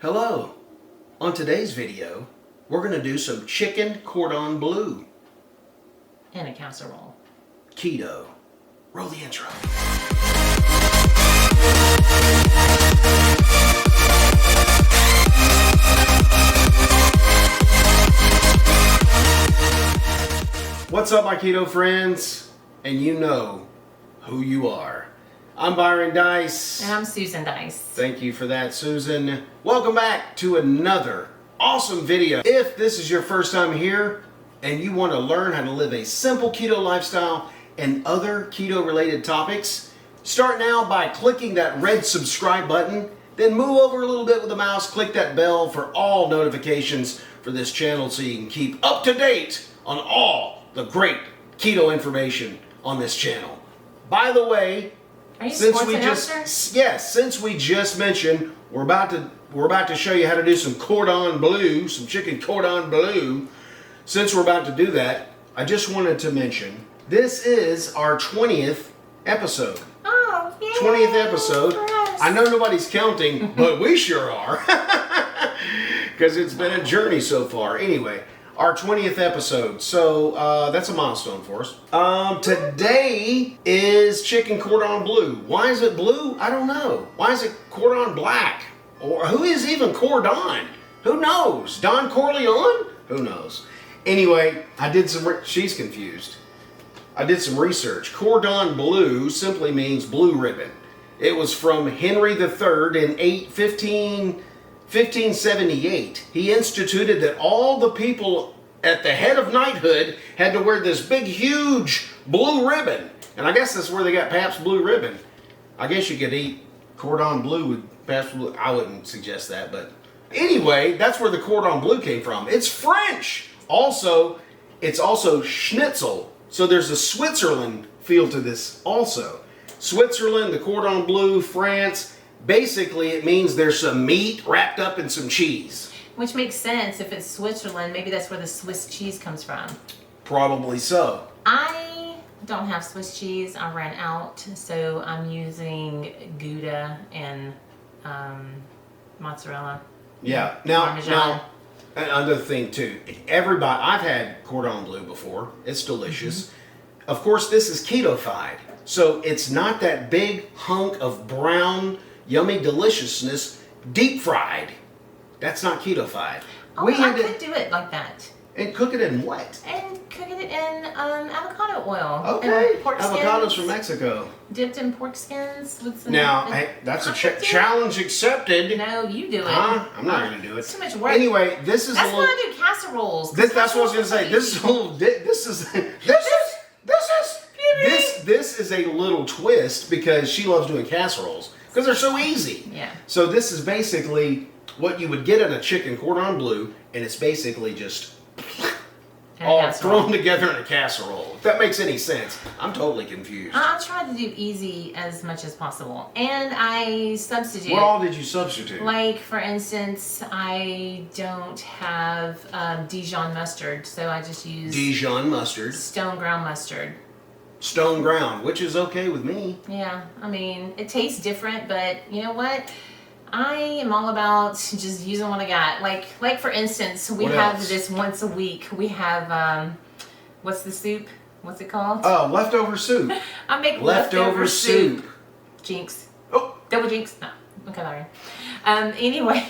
Hello. On today's video, we're going to do some chicken cordon bleu. In a casserole. Keto. Roll the intro. What's up, my keto friends? And you know who you are. I'm Byron Dice. And I'm Susan Dice. Thank you for that, Susan. Welcome back to another awesome video. If this is your first time here and you want to learn how to live a simple keto lifestyle and other keto related topics, start now by clicking that red subscribe button, then move over a little bit with the mouse, click that bell for all notifications for this channel so you can keep up to date on all the great keto information on this channel. By the way, since we just mentioned we're about to show you how to do some cordon bleu, some chicken cordon bleu. Since we're about to do that, I just wanted to mention this is our 20th episode. Oh, yay. 20th episode. I know nobody's counting, but we sure are. Because it's been a journey so far. Anyway, our 20th episode. So that's a milestone for us. Today is chicken cordon bleu. Why is it blue? I don't know. Why is it cordon black? Or who is even cordon? Who knows? Don Corleone? Who knows? Anyway, I did some, she's confused. I did some research. Cordon bleu simply means blue ribbon. It was from Henry III in 1578. He instituted that all the people at the head of knighthood had to wear this big, huge blue ribbon. And I guess that's where they got Pabst Blue Ribbon. I guess you could eat cordon bleu with Pabst Blue. I wouldn't suggest that, but anyway, that's where the cordon bleu came from. It's French. Also, it's also schnitzel. So there's a Switzerland feel to this also. Switzerland, the cordon bleu, France. Basically, it means there's some meat wrapped up in some cheese. Which makes sense. If it's Switzerland, maybe that's where the Swiss cheese comes from. Probably so. I don't have Swiss cheese. I ran out, so I'm using Gouda and mozzarella. Yeah. Parmesan. Now, another thing too. Everybody, I've had cordon bleu before. It's delicious. Mm-hmm. Of course, this is Ketofying, so it's not that big hunk of brown, yummy deliciousness deep fried. That's not Ketofying. Oh, I could do it like that. And cook it in what? And cooking it in avocado oil. Okay. And pork Avocados skins, from Mexico. dipped in pork skins with some. Now, hey, that's a challenge accepted. No, you do it. I'm not going to do it. It's too much work. Anyway, this is that's a little. That's why I do casseroles. That's what I was going to say. This is a little. This is a little twist because she loves doing casseroles because they're so easy. Yeah. So this is basically what you would get at a chicken cordon bleu, and it's basically just all thrown together in a casserole. If that makes any sense. I'm totally confused. I tried to do easy as much as possible, and I substitute. What all did you substitute? Like, for instance, I don't have Dijon mustard, so I just use Dijon mustard. Stone ground mustard. Stone ground, which is okay with me. Yeah, I mean, it tastes different, but you know what? I am all about just using what I got. Like for instance, we have this once a week. We have, what's the soup? What's it called? Oh, leftover soup. I make leftover soup. Jinx. Oh. Double jinx? No. Okay, Larry. Anyway,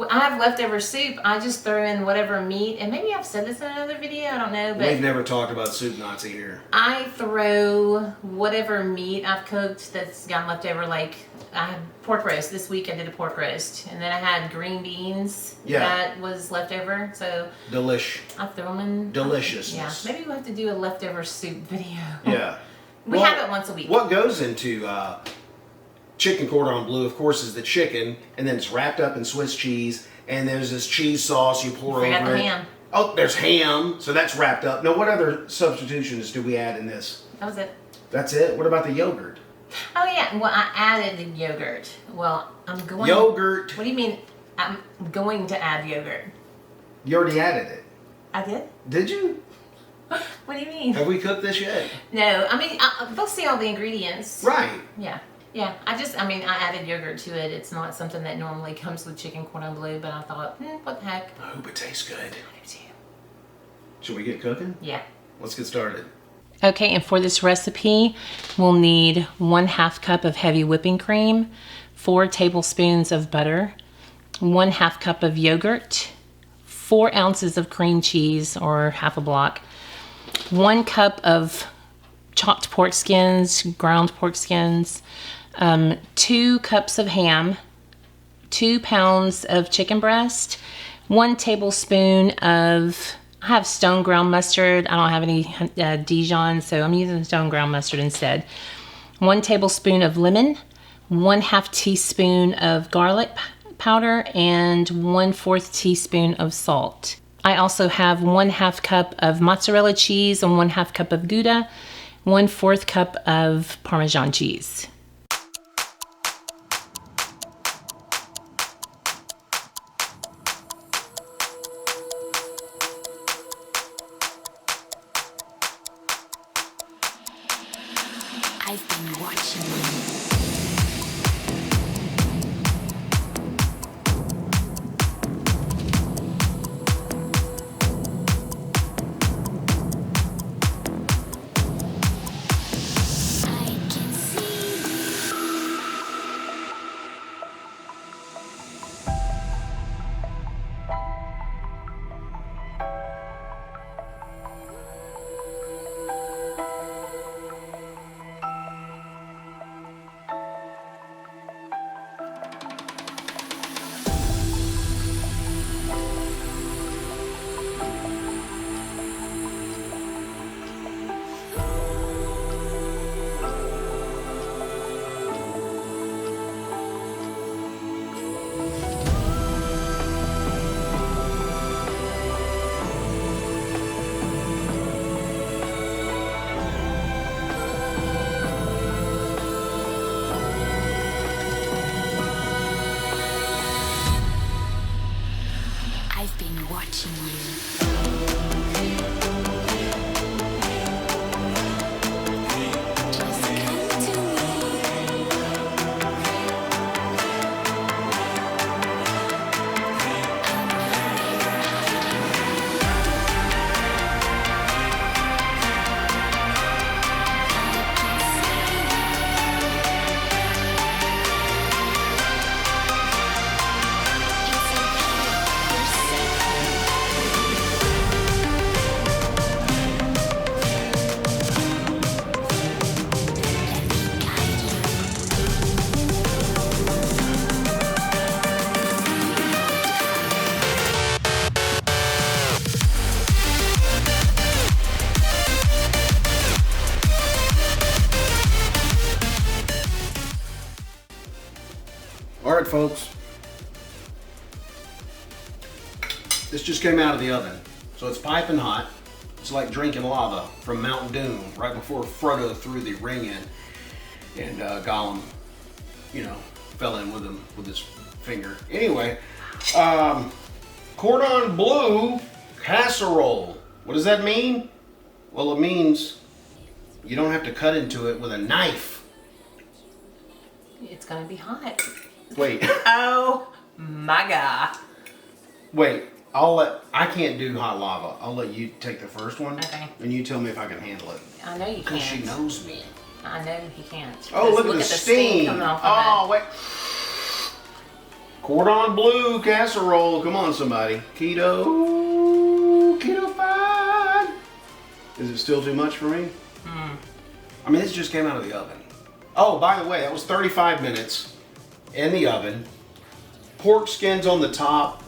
I have leftover soup. I just throw in whatever meat, and maybe I've said this in another video, I don't know, but we've never talked about soup Nazi here. I throw whatever meat I've cooked that's gone left over. Like, I had pork roast. This week I did a pork roast, and then I had green beans that was left over. So delish. I throw them in. Deliciousness. Yeah, maybe we'll have to do a leftover soup video. Yeah. We have it once a week. What goes into chicken cordon bleu, of course, is the chicken, and then it's wrapped up in Swiss cheese, and there's this cheese sauce you pour over it. Forgot the ham. Oh, there's ham, so that's wrapped up. Now, what other substitutions do we add in this? That was it. That's it? What about the yogurt? Oh yeah, well I added the yogurt. Well, I'm going. Yogurt. What do you mean? I'm going to add yogurt. You already added it. I did? Did you? What do you mean? Have we cooked this yet? No, I mean they'll see all the ingredients. Right. Yeah. Yeah, I mean, I added yogurt to it. It's not something that normally comes with chicken cordon bleu, but I thought, what the heck? I hope it tastes good. I do too. Should we get cooking? Yeah. Let's get started. Okay, and for this recipe, we'll need 1/2 cup of heavy whipping cream, 4 tablespoons of butter, 1/2 cup of yogurt, 4 ounces of cream cheese or half a block, 1 cup of chopped pork skins, ground pork skins, 2 cups of ham, 2 pounds of chicken breast, 1 tablespoon of, I have stone ground mustard. I don't have any Dijon, so I'm using stone ground mustard instead. 1 tablespoon of lemon, 1/2 teaspoon of garlic powder, and 1/4 teaspoon of salt. I also have 1/2 cup of mozzarella cheese and 1/2 cup of Gouda, 1/4 cup of Parmesan cheese. I've been watching you. I've been watching you. Just come to me. All right, folks. This just came out of the oven, so it's piping hot. It's like drinking lava from Mount Doom right before Frodo threw the ring in, and Gollum, fell in with him with his finger. Anyway, Cordon Bleu Casserole. What does that mean? Well, it means you don't have to cut into it with a knife. It's gonna be hot. Wait. Oh my God. Wait, I can't do hot lava. I'll let you take the first one. Okay. And you tell me if I can handle it. I know you Because can't. she knows me. I know he can't. Oh, look at the steam. coming off Oh, of wait. Cordon Bleu Casserole. Come on, somebody. Ketofying. Is it still too much for me? I mean, this just came out of the oven. Oh, by the way, that was 35 minutes in the oven. Pork skins on the top.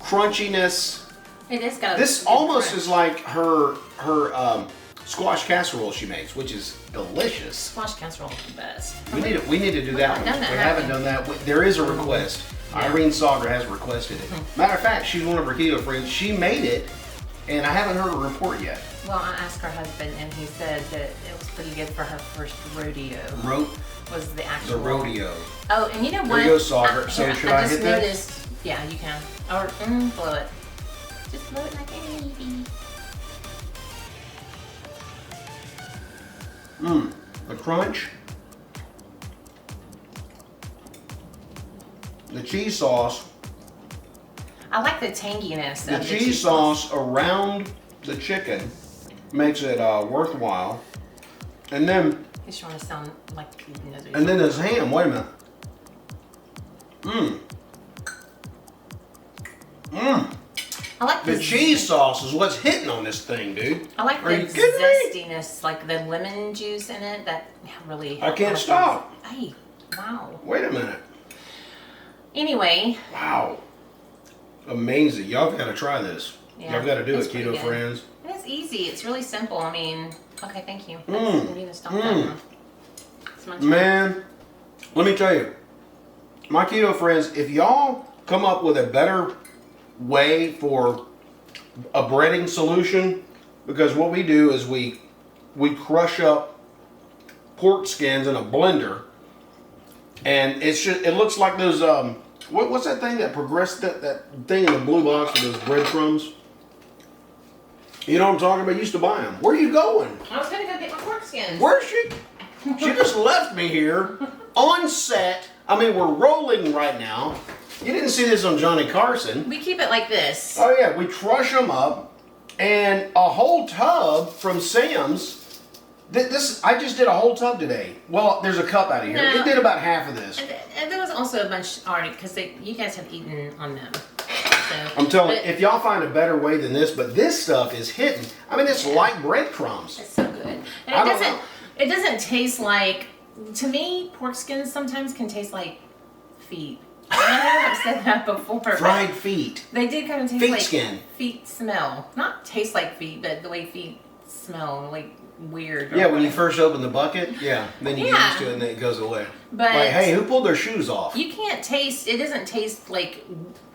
Crunchiness. it. It is got. This almost is like her squash casserole she makes, which is delicious. Squash casserole is the best. We need to do that one. done that, We haven't haven't done that. There is a request. Yeah. Irene Sauger has requested it. Matter of fact, she's one of her keto friends. She made it, and I haven't heard a report yet. Well, I asked her husband, and he said that it was pretty good for her first rodeo. Was the actual The rodeo. Oh, and you know what? There you go, Sauger. So should I just hit this? noticed. Yeah, you can. Or blow it. Just blow it like a baby. The crunch. the cheese sauce, I like the tanginess the of cheese sauce around the chicken makes it worthwhile. And then, Just trying to sound like eating it. and then this ham. Wait a minute. Mmm. Mmm. I like The cheese sauce is what's hitting on this thing, dude. I like Are the you kidding me? zestiness, like the lemon juice in it. That really. I can't stop. Hey, wow. Wait a minute. Anyway. Wow. Amazing. Y'all got to try this. Yeah, Y'all got to do it's it, pretty keto good. friends. And it's easy. It's really simple. I mean, okay, thank you. Mm. I need to stop that now. It's my turn. Man, let me tell you, my keto friends, if y'all come up with a better way for a breading solution, because what we do is we crush up pork skins in a blender, and it's just, it looks like those what's that thing that progressed that thing in the blue box with those breadcrumbs? You know what I'm talking about? I used to buy them. Where are you going? I was gonna go get my pork skins. Where's she? She just left me here on set. I mean, we're rolling right now. You didn't see this on Johnny Carson. We keep it like this. Oh yeah, we crush them up, and a whole tub from Sam's. This I just did a whole tub today. Well, there's a cup out of here. No. It did about half of this. And there was also a bunch already because you guys have eaten on them. So, I'm telling you, but if y'all find a better way than this, but this stuff is hitting. I mean, it's like breadcrumbs. it's so good, and I don't know. it doesn't taste like. To me, pork skins sometimes can taste like feet. I know I've said that before. but Fried feet. They did kind of taste Feet like skin. feet smell. Not taste like feet, but the way feet smell, like weird. or Yeah, when you whatever. first open the bucket, yeah, then you get Yeah. used to it and then it goes away. But Like, hey, who pulled their shoes off? you can't taste. It doesn't taste like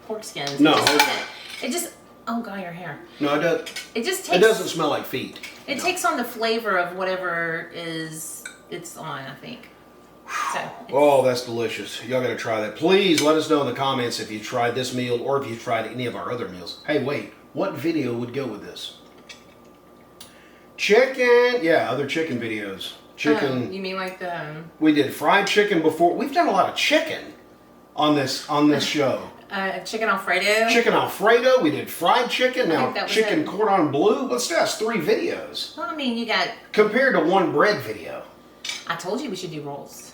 pork skins. No. It just doesn't. It just. Oh god, your hair. No, it does. It just takes. It doesn't smell like feet. It No. takes on the flavor of whatever it's on. I think. So. Oh, that's delicious. Y'all got to try that. Please let us know in the comments if you tried this meal or if you tried any of our other meals. Hey, wait. What video would go with this? Chicken. Yeah, other chicken videos. Chicken. You mean like the We did fried chicken before. We've done a lot of chicken on this show. chicken Alfredo? Chicken Alfredo. We did fried chicken. I Now think that was chicken it. Cordon Bleu. Let's do that's 3 videos Well, I mean, you got. compared to one bread video. I told you we should do rolls.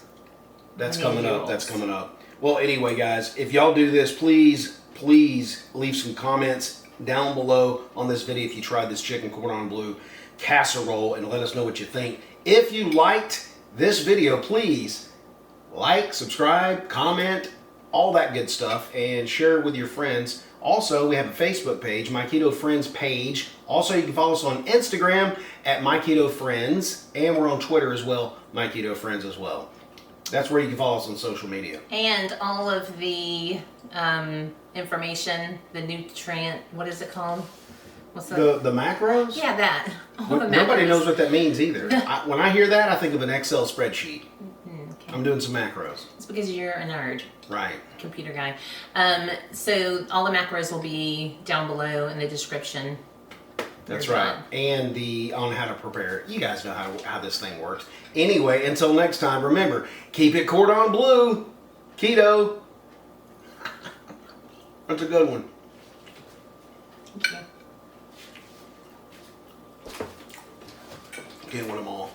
That's I mean, coming up. rolls. That's coming up. Well, anyway, guys, if y'all do this, please leave some comments down below on this video if you tried this chicken cordon bleu casserole and let us know what you think. If you liked this video, please like, subscribe, comment, all that good stuff, and share it with your friends. Also, we have a Facebook page, My Keto Friends page. Also, you can follow us on Instagram at My Keto Friends, and we're on Twitter as well, My Keto Friends as well. That's where you can follow us on social media. And all of the information, the nutrient, what is it called? What's The macros? Yeah, that. All the Nobody macros. knows what that means either. When I hear that, I think of an Excel spreadsheet. Okay. I'm doing some macros. It's because you're a nerd, Right. computer guy. So all the macros will be down below in the description. That's You're right. done. And on how to prepare it. You guys know how this thing works. Anyway, until next time, remember, keep it cordon bleu. Keto. That's a good one. Thank you. Can't win them all.